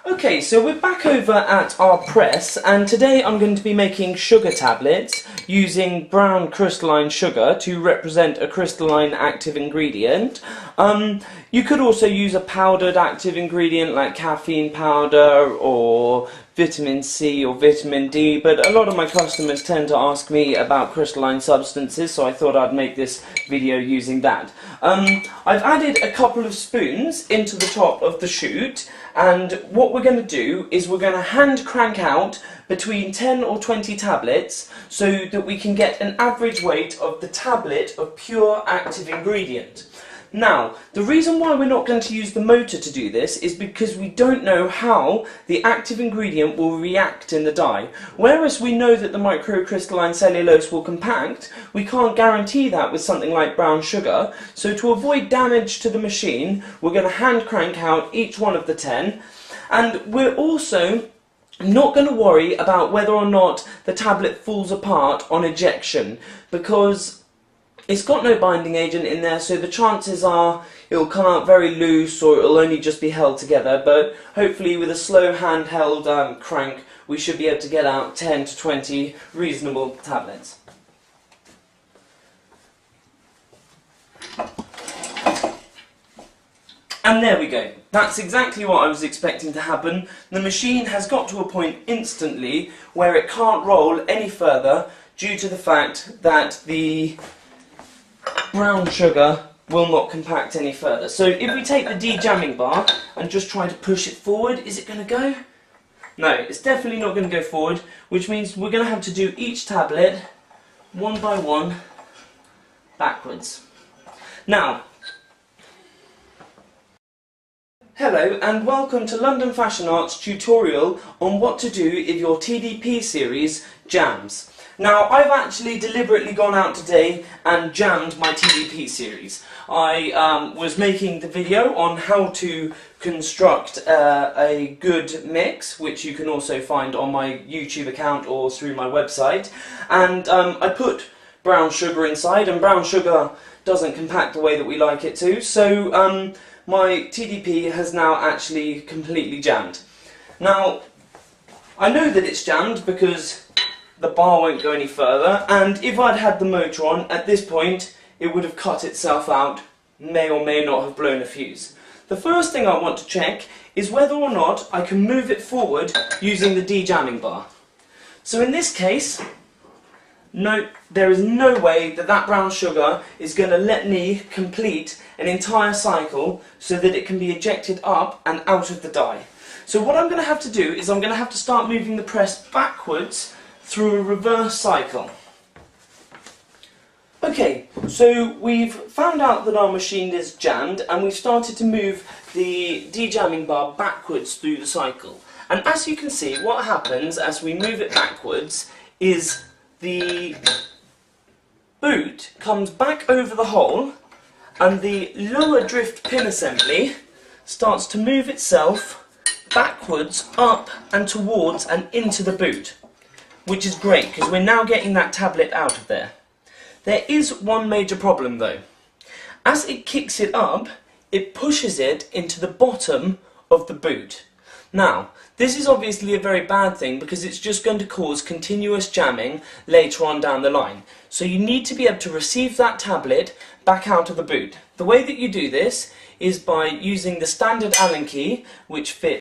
Okay, so we're back over at our press, and today I'm going to be making sugar tablets using brown crystalline sugar to represent a crystalline active ingredient. You could also use a powdered active ingredient like caffeine powder or vitamin C or vitamin D, but a lot of my customers tend to ask me about crystalline substances, so I thought I'd make this video using that. I've added a couple of spoons into the top of the chute, and what we're going to do is we're going to hand crank out between 10 or 20 tablets so that we can get an average weight of the tablet of pure active ingredient. Now, the reason why we're not going to use the motor to do this is because we don't know how the active ingredient will react in the dye. Whereas we know that the microcrystalline cellulose will compact, we can't guarantee that with something like brown sugar. So to avoid damage to the machine, we're going to hand crank out each one of the 10. And we're also not going to worry about whether or not the tablet falls apart on ejection, because it's got no binding agent in there, so the chances are it'll come out very loose or it'll only just be held together, but hopefully with a slow handheld crank we should be able to get out 10 to 20 reasonable tablets. And there we go. That's exactly what I was expecting to happen. The machine has got to a point instantly where it can't roll any further due to the fact that the brown sugar will not compact any further. So if we take the de-jamming bar and just try to push it forward, is it going to go? No, it's definitely not going to go forward, which means we're going to have to do each tablet one by one backwards. Now, hello and welcome to London Fashion Art's tutorial on what to do if your TDP series jams. Now, I've actually deliberately gone out today and jammed my TDP series. I was making the video on how to construct a good mix, which you can also find on my YouTube account or through my website, and I put brown sugar inside, and brown sugar doesn't compact the way that we like it to, so my TDP has now actually completely jammed. Now, I know that it's jammed because the bar won't go any further, and if I'd had the motor on, at this point it would have cut itself out, may or may not have blown a fuse. The first thing I want to check is whether or not I can move it forward using the de-jamming bar. So in this case, no, there is no way that that brown sugar is going to let me complete an entire cycle so that it can be ejected up and out of the die. So what I'm going to have to do is I'm going to have to start moving the press backwards through a reverse cycle. Okay, so we've found out that our machine is jammed, and we've started to move the de-jamming bar backwards through the cycle. And as you can see, what happens as we move it backwards is the boot comes back over the hole, and the lower drift pin assembly starts to move itself backwards, up and towards and into the boot, which is great because we're now getting that tablet out of there. There is one major problem though. As it kicks it up, it pushes it into the bottom of the boot. Now, this is obviously a very bad thing because it's just going to cause continuous jamming later on down the line. So you need to be able to receive that tablet back out of the boot. The way that you do this is by using the standard Allen key, which